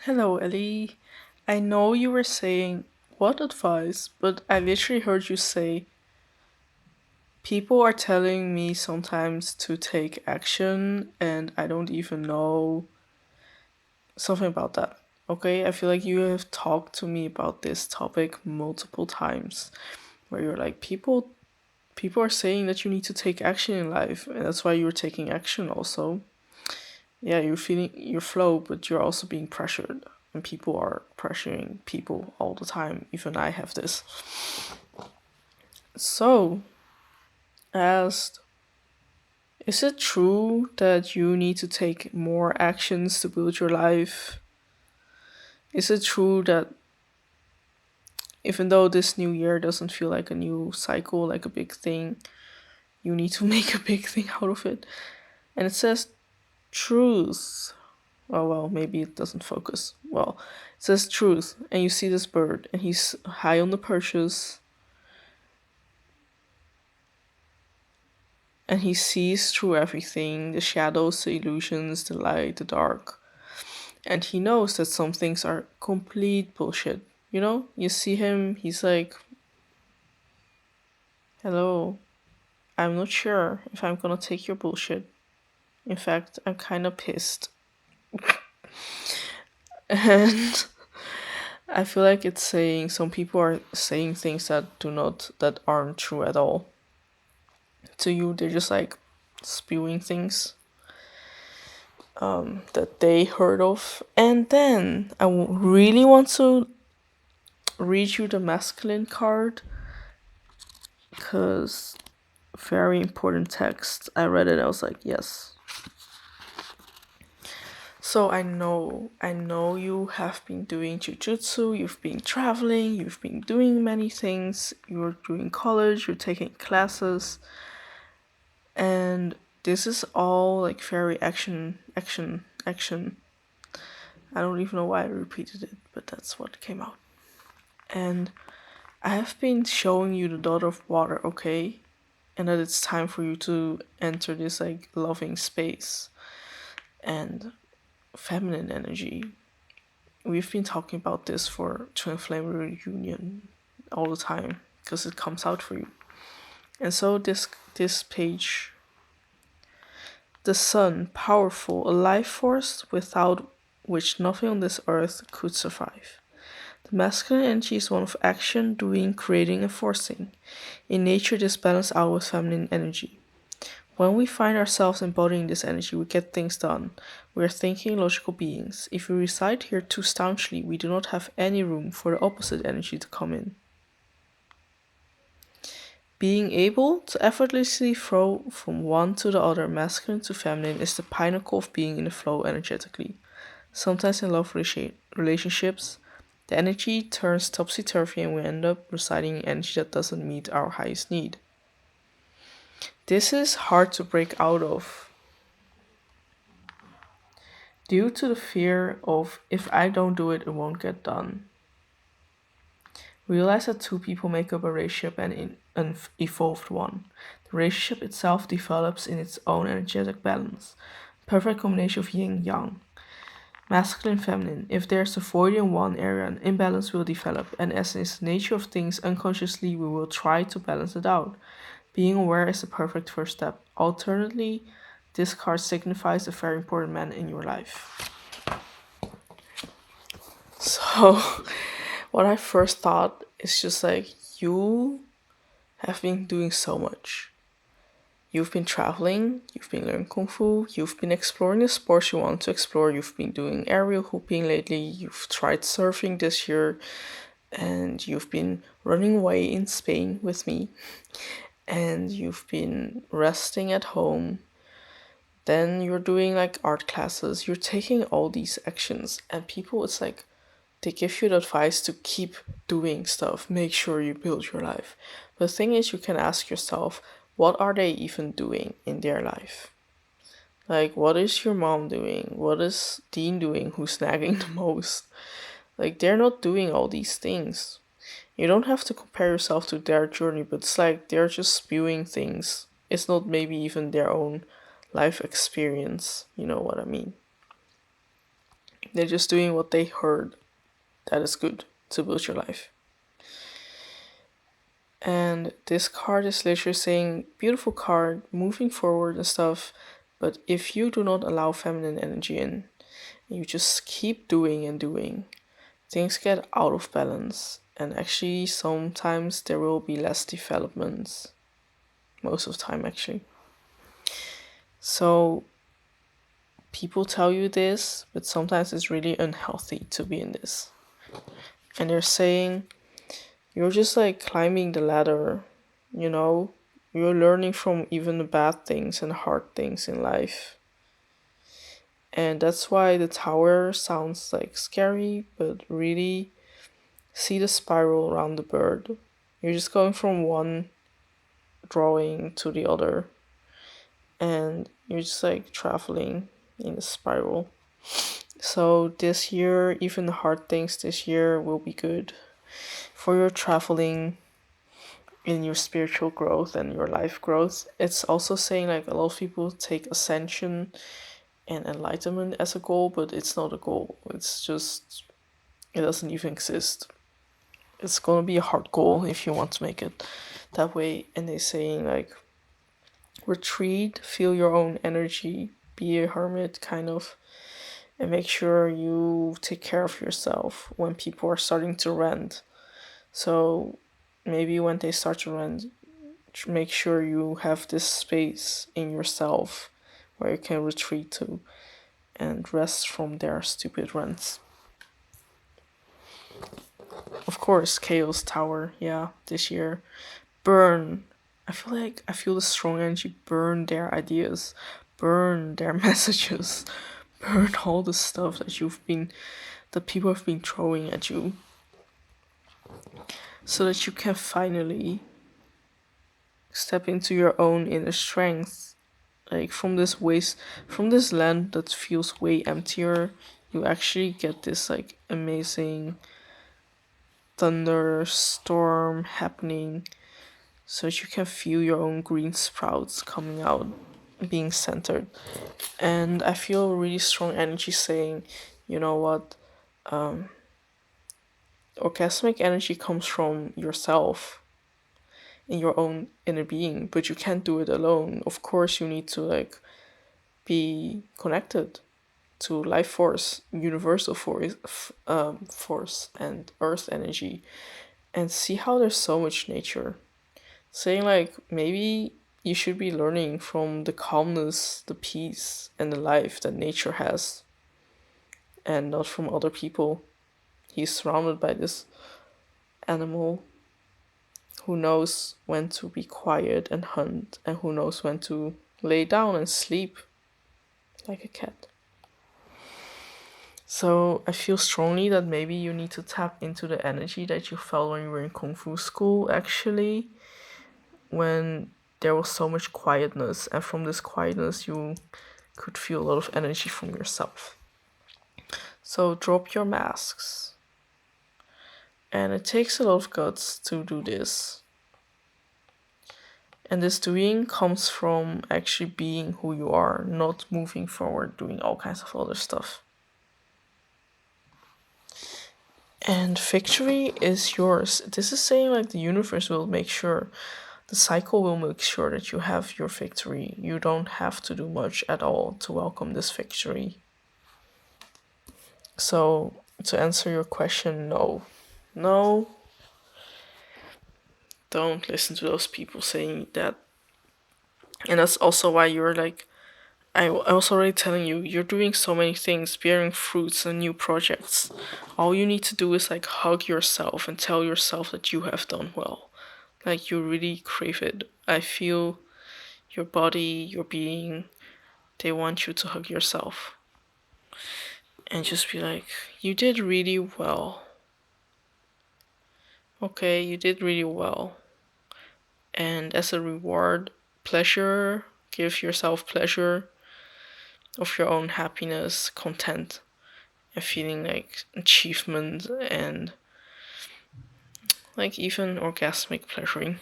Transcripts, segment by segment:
Hello, Ellie. I know you were saying what advice, but I literally heard you say people are telling me sometimes to take action, and I don't even know something about that. Okay, I feel like you have talked to me about this topic multiple times, where you're like, people are saying that you need to take action in life, and that's why you're taking action also. Yeah, you're feeling your flow, but you're also being pressured. And people are pressuring people all the time. Even I have this. So, I asked, is it true that you need to take more actions to build your life? Is it true that even though this new year doesn't feel like a new cycle, like a big thing, you need to make a big thing out of it? And it says truth. Oh well, maybe it doesn't focus. Well, it says truth, and you see this bird, and he's high on the perches, and he sees through everything, the shadows, the illusions, the light, the dark. And he knows that some things are complete bullshit. You know? You see him, he's like, hello, I'm not sure if I'm gonna take your bullshit. In fact, I'm kinda pissed. And I feel like it's saying some people are saying things that aren't true at all. To you, they're just like spewing things that they heard of. And then really want to read you the masculine card because very important text. I read it, I was like, yes. So I know you have been doing jujutsu, you've been traveling, you've been doing many things, you're doing college, you're taking classes, and this is all like very action, action, action. I don't even know why I repeated it, but that's what came out. And I have been showing you the daughter of water, okay? And that it's time for you to enter this like loving space and feminine energy. We've been talking about this for Twin Flame Reunion all the time because it comes out for you. And so this page, the sun, powerful, a life force without which nothing on this earth could survive. The masculine energy is one of action, doing, creating, and forcing. In nature, this balance out with feminine energy. When we find ourselves embodying this energy, we get things done. We are thinking logical beings. If we reside here too staunchly, we do not have any room for the opposite energy to come in. Being able to effortlessly flow from one to the other, masculine to feminine, is the pinnacle of being in the flow energetically. Sometimes in love relationships, the energy turns topsy turvy and we end up residing in energy that doesn't meet our highest need. This is hard to break out of due to the fear of if I don't do it, it won't get done. Realize that two people make up a relationship and in an evolved one. The relationship itself develops in its own energetic balance, perfect combination of yin yang, masculine feminine. If there's a void in one area, an imbalance will develop, and as is the nature of things, unconsciously we will try to balance it out. Being aware is the perfect first step. Alternately, this card signifies a very important man in your life. So, what I first thought is just like, you have been doing so much. You've been traveling, you've been learning Kung Fu, you've been exploring the sports you want to explore, you've been doing aerial hooping lately, you've tried surfing this year, and you've been running away in Spain with me, and you've been resting at home. Then you're doing like art classes, you're taking all these actions, and people, it's like, they give you the advice to keep doing stuff, make sure you build your life. The thing is, you can ask yourself, what are they even doing in their life? Like, what is your mom doing? What is Dean doing who's nagging the most? Like, they're not doing all these things. You don't have to compare yourself to their journey, but it's like they're just spewing things. It's not maybe even their own life experience. You know what I mean? They're just doing what they heard that is good to build your life. And this card is literally saying, beautiful card, moving forward and stuff. But if you do not allow feminine energy in, you just keep doing and doing, things get out of balance. And actually, sometimes there will be less developments. Most of the time, actually. So, people tell you this, but sometimes it's really unhealthy to be in this. And they're saying, you're just like climbing the ladder, you know? You're learning from even the bad things and hard things in life. And that's why the tower sounds like scary, but really see the spiral around the bird. You're just going from one drawing to the other, and you're just like traveling in a spiral. So this year, even the hard things this year will be good for your traveling, in your spiritual growth and your life growth. It's also saying like a lot of people take ascension and enlightenment as a goal, but it's not a goal. It's just, it doesn't even exist. It's gonna be a hard goal if you want to make it that way. And they're saying like, retreat, feel your own energy, be a hermit kind of, and make sure you take care of yourself when people are starting to rant. So maybe when they start to rant, make sure you have this space in yourself where you can retreat to and rest from their stupid rants. Of course, Chaos Tower, yeah, this year. Burn. I feel the strong energy burn their ideas, burn their messages, burn all the stuff that people have been throwing at you. So that you can finally step into your own inner strength. Like from this land that feels way emptier, you actually get this like amazing thunderstorm happening, so that you can feel your own green sprouts coming out, being centered. And I feel really strong energy saying, you know what, orgasmic energy comes from yourself in your own inner being, but you can't do it alone. Of course, you need to like be connected to life force, universal force, and earth energy, and see how there's so much nature. Saying like maybe you should be learning from the calmness, the peace, and the life that nature has, and not from other people. He's surrounded by this animal who knows when to be quiet and hunt, and who knows when to lay down and sleep like a cat. So I feel strongly that maybe you need to tap into the energy that you felt when you were in Kung Fu school, actually, when there was so much quietness, and from this quietness you could feel a lot of energy from yourself. So drop your masks. And it takes a lot of guts to do this. And this doing comes from actually being who you are, not moving forward, doing all kinds of other stuff. And victory is yours. This is saying like the universe will make sure, the cycle will make sure that you have your victory. You don't have to do much at all to welcome this victory. So, to answer your question, no. No. Don't listen to those people saying that. And that's also why you're like, I was already telling you, you're doing so many things, bearing fruits and new projects. All you need to do is like hug yourself and tell yourself that you have done well. Like you really crave it. I feel your body, your being, they want you to hug yourself. And just be like, you did really well. Okay, you did really well. And as a reward, pleasure, give yourself pleasure of your own happiness, content, and feeling like achievement and like even orgasmic pleasuring.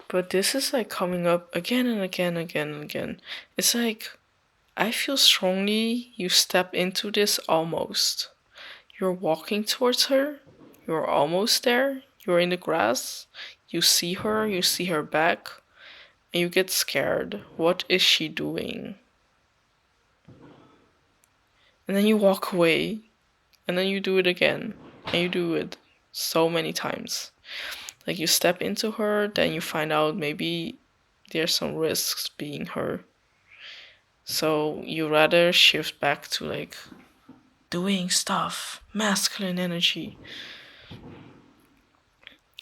But this is like coming up again and again and again and again. It's like I feel strongly you step into this almost. You're walking towards her, you're almost there, you're in the grass, you see her back, and you get scared. What is she doing? And then you walk away, and then you do it again, and you do it so many times. Like you step into her, then you find out maybe there's some risks being her. So you rather shift back to like doing stuff, masculine energy.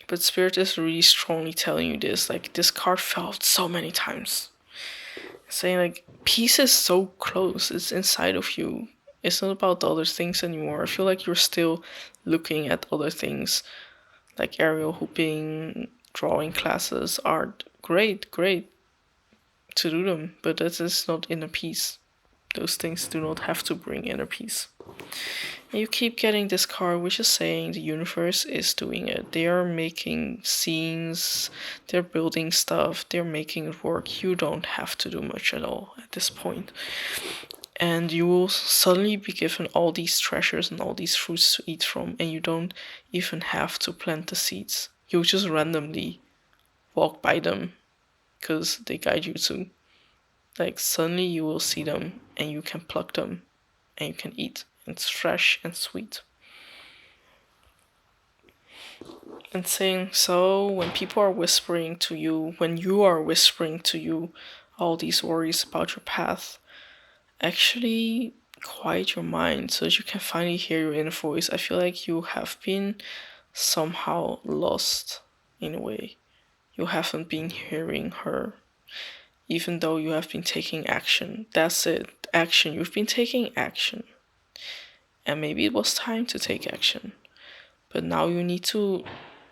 But Spirit is really strongly telling you this. Like this card felt so many times. Saying like peace is so close, it's inside of you. It's not about the other things anymore. I feel like you're still looking at other things like aerial hooping, drawing classes, art. Great to do them, but that is not inner peace. Those things do not have to bring inner peace. And you keep getting this card, which is saying the universe is doing it. They are making scenes, they're building stuff, they're making it work. You don't have to do much at all at this point. And you will suddenly be given all these treasures and all these fruits to eat from, and you don't even have to plant the seeds. You just randomly walk by them because they guide you to. Like, suddenly you will see them and you can pluck them and you can eat. It's fresh and sweet. And saying so, when people are whispering to you, when you are whispering to you all these worries about your path, actually quiet your mind so that you can finally hear your inner voice. I feel like you have been somehow lost in a way. You haven't been hearing her, even though you have been taking action. That's it. Action. You've been taking action. And maybe it was time to take action. But now you need to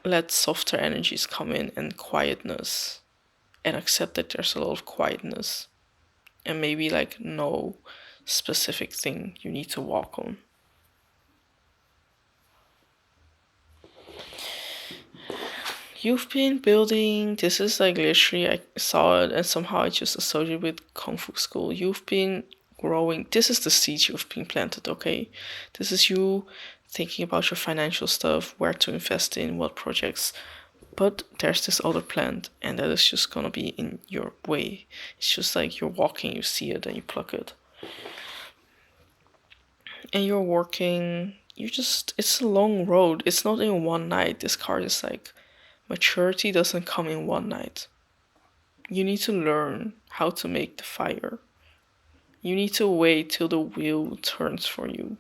let softer energies come in and quietness. And accept that there's a lot of quietness. And maybe like no specific thing you need to walk on. You've been building, this is like literally, I saw it and somehow I just associated with Kung Fu School. You've been growing, this is the seeds you've been planted, okay? This is you thinking about your financial stuff, where to invest in, what projects. But there's this other plant, and that is just gonna be in your way. It's just like you're walking, you see it, and you pluck it. And you're working, it's a long road. It's not in one night. This card is like, maturity doesn't come in one night. You need to learn how to make the fire. You need to wait till the wheel turns for you.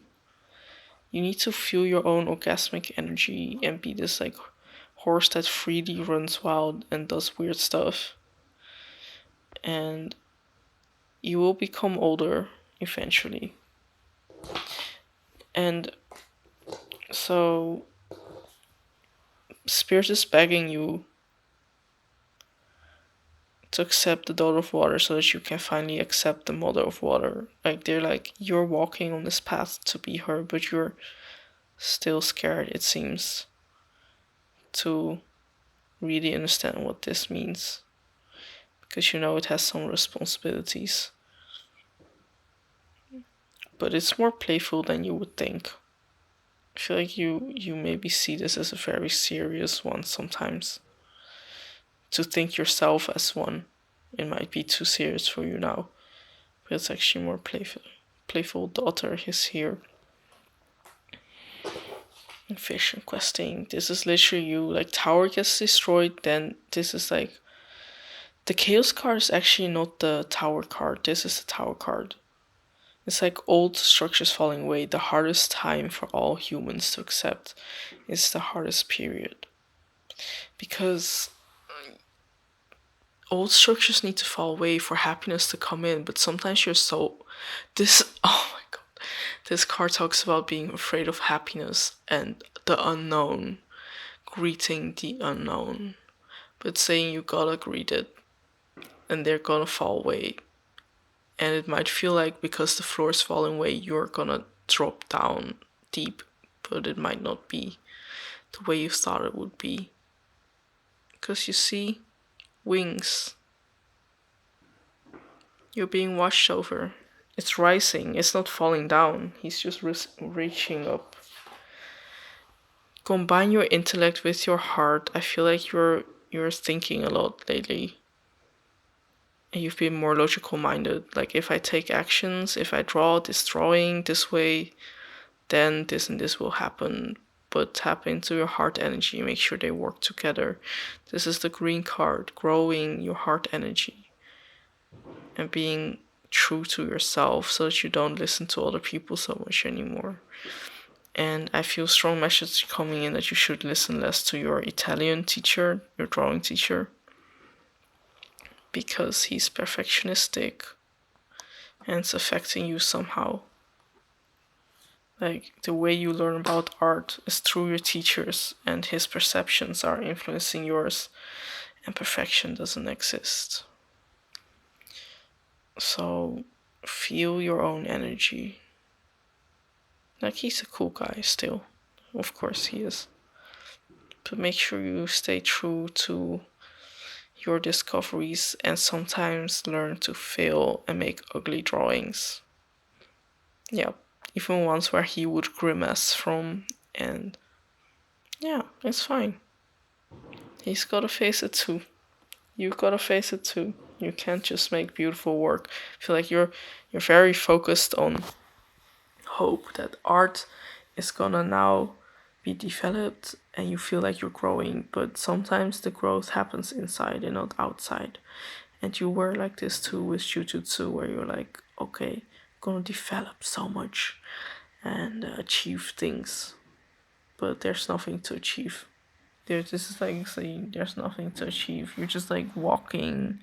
You need to feel your own orgasmic energy and be this like horse that freely runs wild and does weird stuff. And you will become older eventually. And so Spirit is begging you to accept the daughter of water so that you can finally accept the mother of water. Like they're like, you're walking on this path to be her, but you're still scared, it seems, to really understand what this means. Because you know it has some responsibilities. But it's more playful than you would think. I feel like you maybe see this as a very serious one sometimes. To think yourself as one, it might be too serious for you now. But it's actually more playful. Playful daughter is here. Fish and questing. This is literally you. Like tower gets destroyed, then this is like the chaos card is actually not the tower card. This is the tower card. It's like old structures falling away. The hardest time for all humans to accept is the hardest period. Because old structures need to fall away for happiness to come in, but sometimes you're so oh my god. This card talks about being afraid of happiness and the unknown, greeting the unknown, but saying you gotta greet it and they're gonna fall away. And it might feel like because the floor is falling away, you're gonna drop down deep, but it might not be the way you thought it would be. Because you see, wings. You're being watched over. It's rising. It's not falling down. He's just reaching up. Combine your intellect with your heart. I feel like you're thinking a lot lately. And you've been more logical minded. Like, if I take actions, if I draw this drawing this way, then this and this will happen. But tap into your heart energy, make sure they work together. This is the green card, growing your heart energy and being true to yourself so that you don't listen to other people so much anymore. And I feel strong message coming in that you should listen less to your Italian teacher, your drawing teacher, because he's perfectionistic and it's affecting you somehow. Like, the way you learn about art is through your teachers, and his perceptions are influencing yours, and perfection doesn't exist. So, feel your own energy. Like, he's a cool guy still. Of course he is. But make sure you stay true to your discoveries and sometimes learn to fail and make ugly drawings. Yeah, even ones where he would grimace from, and yeah, it's fine. He's gotta face it too. You've gotta face it too. You can't just make beautiful work. I feel like you're very focused on hope that art is gonna now be developed and you feel like you're growing, but sometimes the growth happens inside and not outside. And you were like this too with jujutsu, where you're like, okay, I'm gonna develop so much and achieve things, but there's nothing to achieve. This is like saying there's nothing to achieve. You're just like walking, and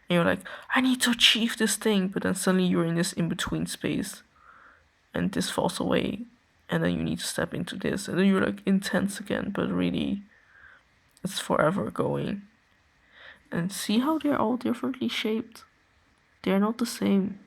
you're like, I need to achieve this thing, but then suddenly you're in this in between space, and this falls away, and then you need to step into this, and then you're like intense again, but really, it's forever going. And see how they're all differently shaped? They're not the same.